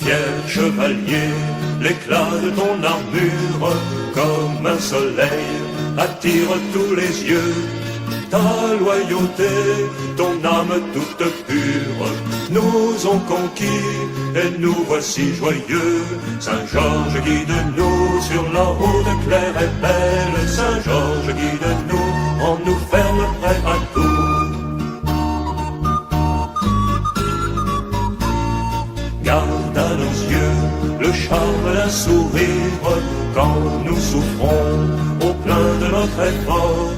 fier chevalier, l'éclat de ton armure, comme un soleil, attire tous les yeux. Ta loyauté, ton âme toute pure, nous ont conquis et nous voici joyeux. Saint-Georges, guide-nous sur la route claire et belle. Saint-Georges, guide-nous, en nous ferme prêt à tout. Garde à nos yeux le charme d'un sourire quand nous souffrons au plein de notre effort.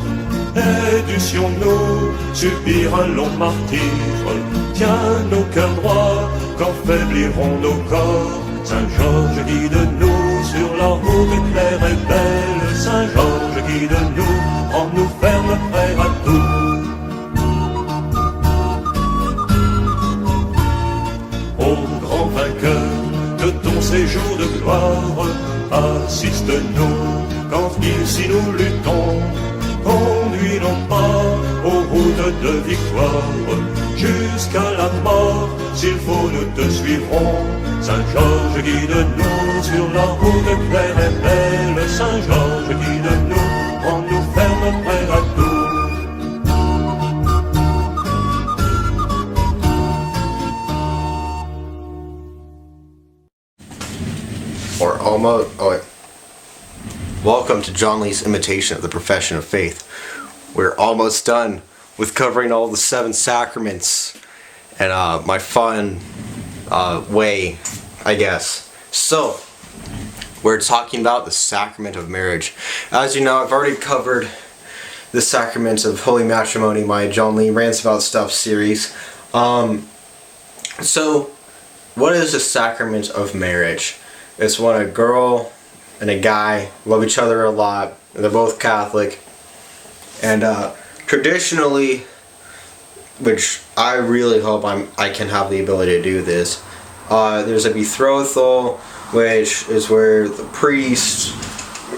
Et dussions-nous subir un long martyre. Tiens nos cœurs droits quand faibliront nos corps. Saint-Georges, guide-nous sur la route claire et belle. Saint-Georges, guide-nous, en nous ferme prêt à tout. Ô grand vainqueur de ton séjour de gloire, assiste-nous quand ici nous luttons. Conduis nos pas aux routes de victoire, jusqu'à la mort, s'il faut nous te suivrons. Saint-Georges, guide-nous sur la route claire et belle. Saint-Georges, guide-nous, en nous ferme prêt à tout. Or almost. Oh wait. Welcome to John Lee's Imitation of the Profession of Faith. We're almost done with covering all the 7 sacraments and my fun way, I guess. So, we're talking about the sacrament of marriage. As you know, I've already covered the sacrament of Holy Matrimony, my John Lee Rants About Stuff series. So, what is the sacrament of marriage? It's when a girl and a guy love each other a lot. They're both Catholic, and traditionally, which I really hope I can have the ability to do this, there's a betrothal, which is where the priest,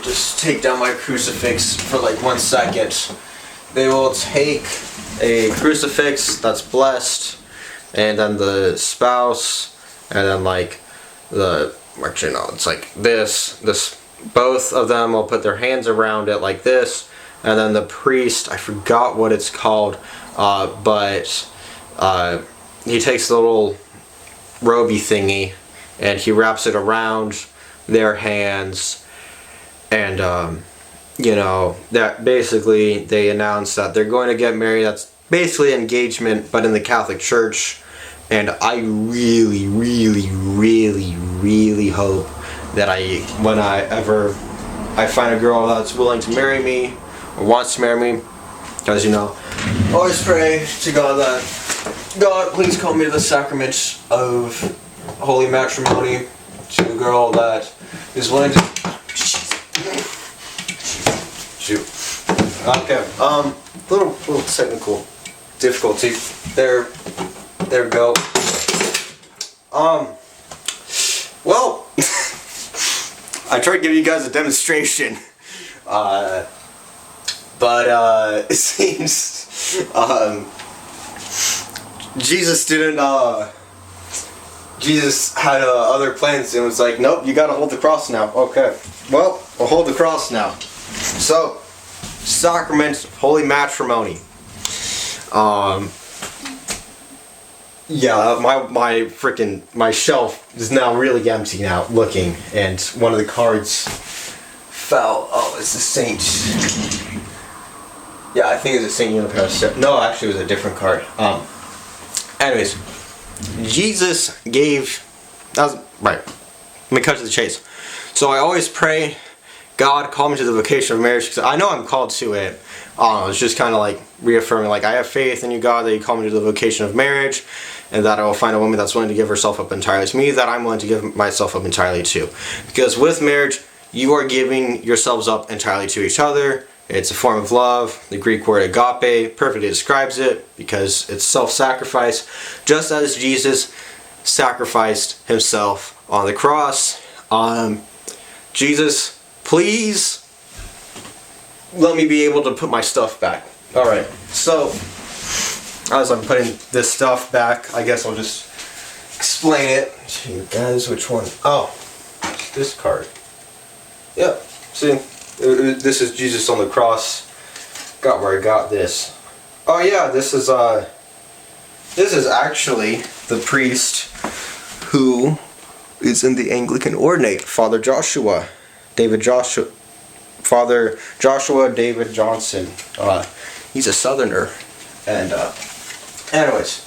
just take down my crucifix for like 1 second, they will take a crucifix that's blessed, and then the spouse, and then like the, actually no, it's like this, both of them will put their hands around it like this, and then the priest, I forgot what it's called, but he takes the little roby thingy and he wraps it around their hands, and you know, that basically they announce that they're going to get married. That's basically engagement, but in the Catholic Church. And I really, really, really, really hope that when I find a girl that's willing to marry me, or wants to marry me, because, you know, I always pray to God that, God, please call me to the sacrament of Holy Matrimony, to a girl that is willing to... Shoot. Okay, little technical difficulty. There we go. Well, I tried giving you guys a demonstration, but it seems, Jesus didn't, Jesus had other plans and was like, nope, you gotta hold the cross now. Okay, well, I'll hold the cross now. So, Sacrament of Holy Matrimony. Yeah, my shelf is now really empty now, looking, and one of the cards fell. Oh, it's the Saint. Yeah, I think it's a Saint Junipero. No, actually it was a different card. Anyways, Jesus gave, right, let me cut to the chase. So I always pray, God, call me to the vocation of marriage, because I know I'm called to it. It's just kind of like reaffirming, like, I have faith in you, God, that you call me to the vocation of marriage, and that I will find a woman that's willing to give herself up entirely to me, that I'm willing to give myself up entirely to. Because with marriage, you are giving yourselves up entirely to each other. It's a form of love. The Greek word agape perfectly describes it, because it's self-sacrifice, just as Jesus sacrificed himself on the cross. Jesus, please let me be able to put my stuff back. Alright, so as I'm putting this stuff back, I guess I'll just explain it to you guys. Which one? Oh, it's this card. Yep. See, this is Jesus on the cross. Got where I got this. Oh yeah, this is actually the priest who is in the Anglican ordinate, Father Joshua David Johnson. He's a Southerner, and anyways,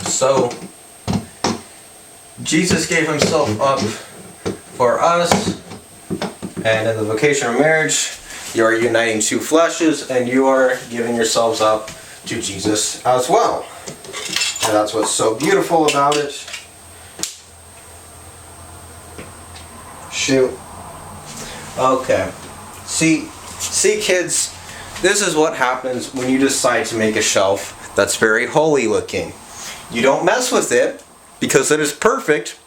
so Jesus gave himself up for us, and in the vocation of marriage, you are uniting two fleshes, and you are giving yourselves up to Jesus as well. And that's what's so beautiful about it. Shoot. Okay. See kids, this is what happens when you decide to make a shelf that's very holy looking. You don't mess with it because it is perfect,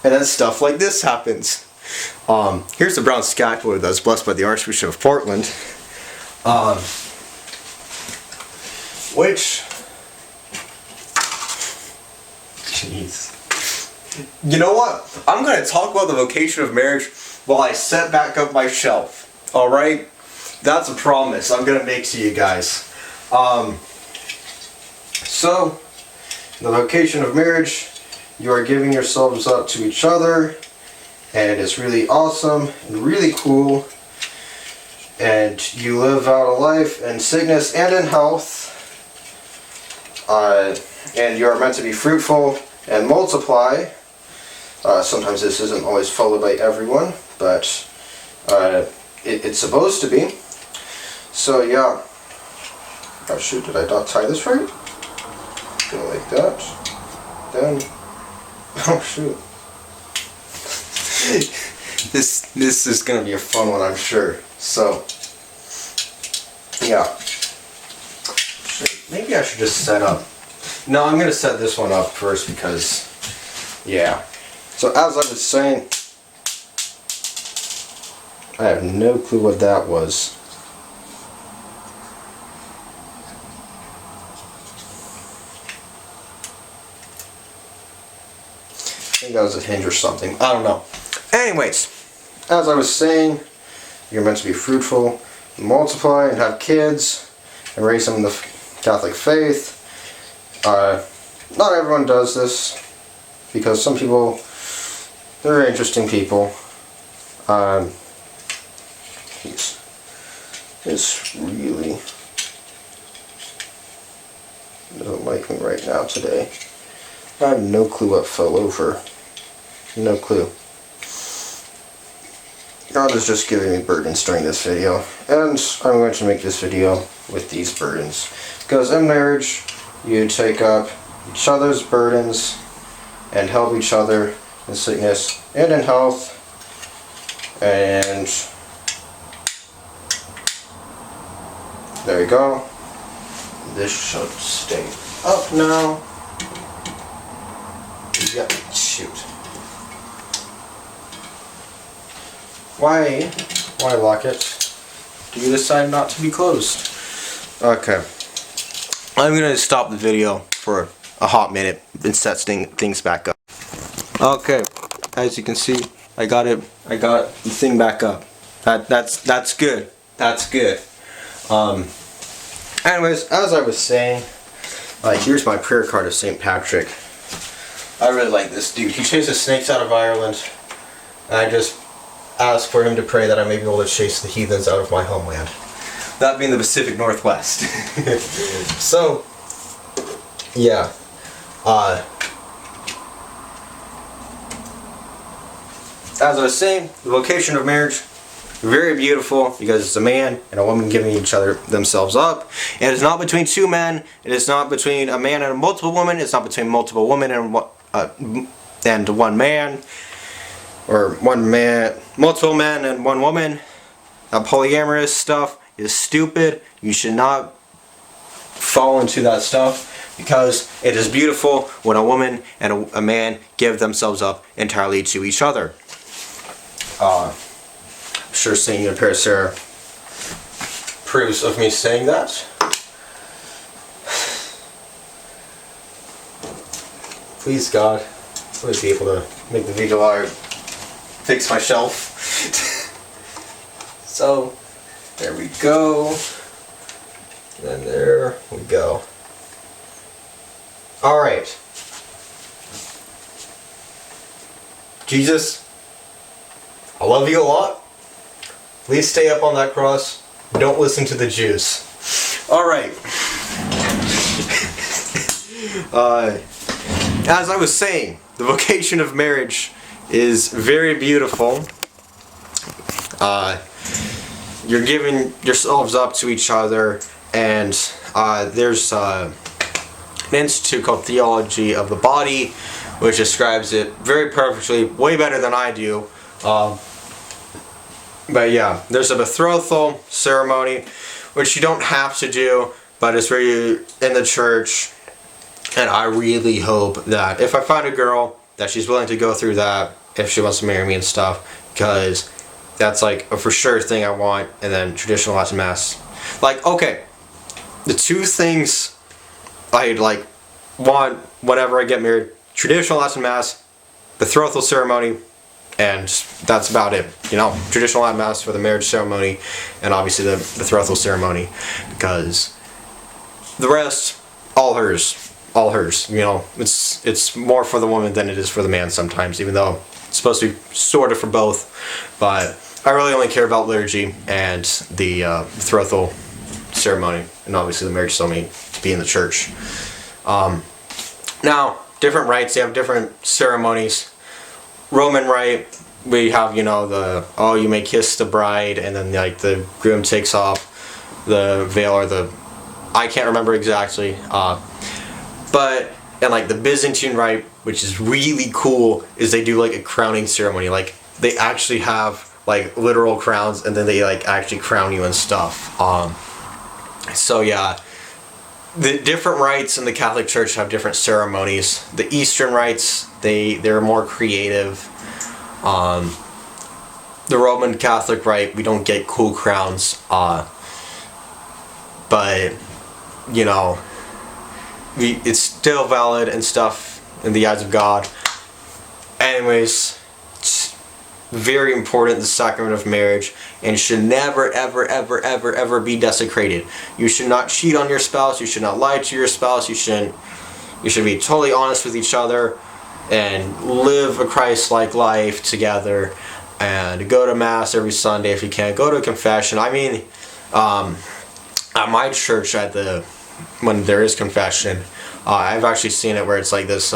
and then stuff like this happens. Here's the brown scapular that's blessed by the Archbishop of Portland. Which, jeez. You know what? I'm going to talk about the vocation of marriage while I set back up my shelf. Alright? That's a promise I'm going to make to you guys. So, the vocation of marriage, you are giving yourselves up to each other, and it's really awesome and really cool. And you live out a life in sickness and in health. And you are meant to be fruitful and multiply. Sometimes this isn't always followed by everyone, but it's supposed to be. So yeah. Oh shoot, did I not tie this right? Go like that. Then. Oh shoot. This is gonna be a fun one, I'm sure. So yeah. Maybe I should just set up. No, I'm gonna set this one up first because yeah. So as I was saying, I have no clue what that was. I think that was a hinge or something. I don't know. Anyways, as I was saying, you're meant to be fruitful, multiply, and have kids, and raise them in the Catholic faith. Not everyone does this, because some people, they're interesting people. This really doesn't like me right now today. I have no clue what fell over. No clue. God is just giving me burdens during this video, and I'm going to make this video with these burdens. Because in marriage, you take up each other's burdens and help each other in sickness and in health. And there you go. This should stay up now. Yep, shoot. Why lock it? Do you decide not to be closed? Okay. I'm gonna stop the video for a hot minute and set things back up. Okay, as you can see, I got the thing back up. That's good. That's good. Anyways, as I was saying, here's my prayer card of St. Patrick. I really like this dude. He chases snakes out of Ireland, and I just ask for him to pray that I may be able to chase the heathens out of my homeland. That being the Pacific Northwest. So, yeah. As I was saying, the vocation of marriage, very beautiful, because it's a man and a woman giving each other themselves up. And it's not between two men. It is not between a man and multiple women. It's not between multiple women and one man. Or multiple men and one woman. That polyamorous stuff is stupid. You should not fall into that stuff, because it is beautiful when a woman and a man give themselves up entirely to each other. I'm sure St. 𝓼𝓪𝓶𝓮 proves of me saying that. please God, I would be able to make the video while I fix my shelf. So, there we go. And there we go. Alright. Jesus, I love you a lot. Please stay up on that cross. Don't listen to the Jews. Alright. As I was saying, the vocation of marriage is very beautiful. You're giving yourselves up to each other, and there's an institute called Theology of the Body, which describes it very perfectly, way better than I do. But yeah, there's a betrothal ceremony, which you don't have to do, but it's where you're in the church. And I really hope that if I find a girl, that she's willing to go through that if she wants to marry me and stuff, because that's like a for sure thing I want. And then traditional Latin Mass. Like, okay, the two things I like want whenever I get married: traditional Latin Mass, betrothal ceremony, and that's about it. You know, traditional Latin Mass for the marriage ceremony, and obviously the betrothal ceremony, because the rest, all hers. All hers. You know, it's more for the woman than it is for the man sometimes, even though it's supposed to be sort of for both. But I really only care about liturgy and the betrothal ceremony, and obviously the marriage ceremony to be in the church. Now, different rites, they have different ceremonies. Roman rite, we have, you know, you may kiss the bride, and then like the groom takes off the veil, or I can't remember exactly. But, and like the Byzantine rite, which is really cool, is they do like a crowning ceremony. Like, they actually have like literal crowns, and then they like actually crown you and stuff. So yeah, the different rites in the Catholic Church have different ceremonies. The Eastern rites, they're more creative. The Roman Catholic rite, we don't get cool crowns. But, you know, it's still valid and stuff in the eyes of God. Anyways, it's very important, the sacrament of marriage, and should never, ever, ever, ever, ever be desecrated. You should not cheat on your spouse. You should not lie to your spouse. You should be totally honest with each other and live a Christ-like life together, and go to Mass every Sunday if you can. Go to confession. I mean, at my church, when there is confession, I've actually seen it where it's like this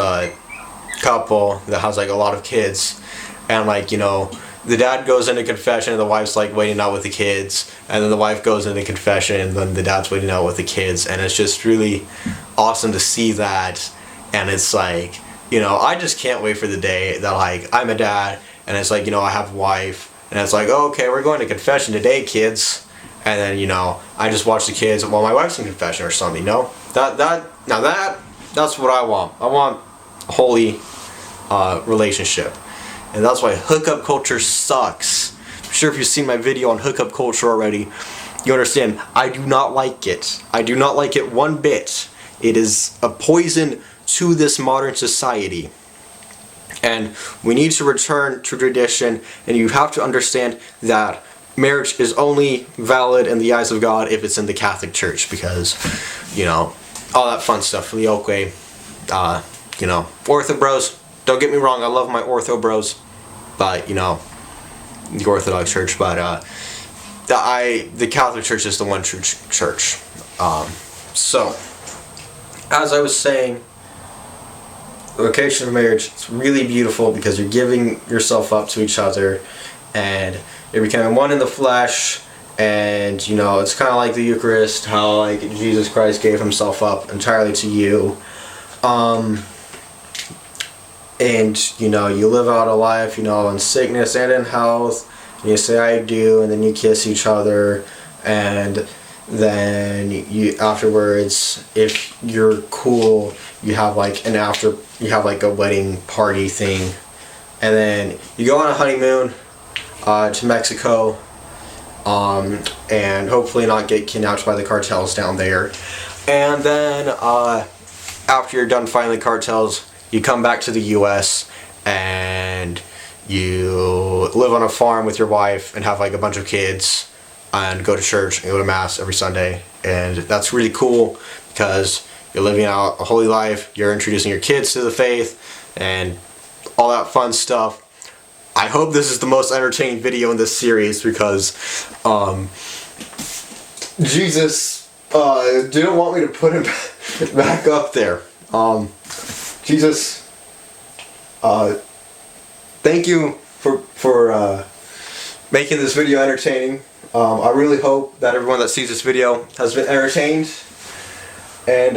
couple that has like a lot of kids, and like, you know, the dad goes into confession and the wife's like waiting out with the kids, and then the wife goes into confession and then the dad's waiting out with the kids, and it's just really awesome to see that. And it's like, you know, I just can't wait for the day that like I'm a dad, and it's like, you know, I have a wife, and it's like, oh, okay, we're going to confession today, kids. And then, you know, I just watch the kids while my wife's in confession or something. You know, that's what I want. I want a holy relationship, and that's why hookup culture sucks. I'm sure if you've seen my video on hookup culture already, you understand. I do not like it. I do not like it one bit. It is a poison to this modern society. And we need to return to tradition, and you have to understand that marriage is only valid in the eyes of God if it's in the Catholic Church, because, you know, all that fun stuff, 𝓼𝓲𝓮𝓬, you know, Ortho bros, don't get me wrong, I love my Ortho bros, but, you know, the Orthodox Church, but, the Catholic Church is the one true church. So, as I was saying, the vocation of marriage, it's really beautiful because you're giving yourself up to each other, and you're becoming one in the flesh. And, you know, it's kind of like the Eucharist, how like Jesus Christ gave himself up entirely to you. And, you know, you live out a life, you know, in sickness and in health. And you say I do, and then you kiss each other, and then you afterwards, if you're cool, you have like a wedding party thing, and then you go on a honeymoon to Mexico, and hopefully not get kidnapped by the cartels down there. And then after you're done fighting the cartels, you come back to the US and you live on a farm with your wife and have like a bunch of kids and go to church and go to mass every Sunday. And that's really cool because you're living out a holy life, you're introducing your kids to the faith and all that fun stuff. I hope this is the most entertaining video in this series because Jesus didn't want me to put him back up there. Jesus, thank you for making this video entertaining. I really hope that everyone that sees this video has been entertained. And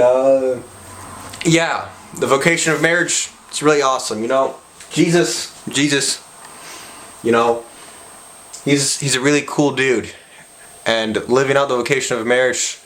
yeah, the vocation of marriage, it's really awesome. You know, Jesus, you know, he's a really cool dude. And living out the vocation of marriage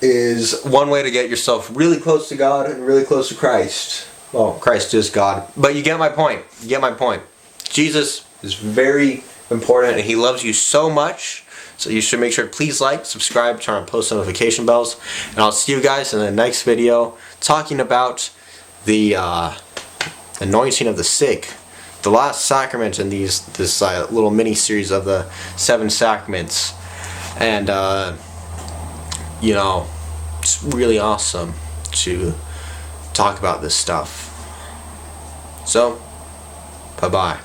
is one way to get yourself really close to God and really close to Christ. Well, Christ is God, but you get my point. You get my point. Jesus is very important and he loves you so much. So you should make sure to please like, subscribe, turn on post notification bells. And I'll see you guys in the next video talking about the anointing of the sick. The last sacrament in this little mini series of the 7 sacraments. And you know, it's really awesome to talk about this stuff. So, bye-bye.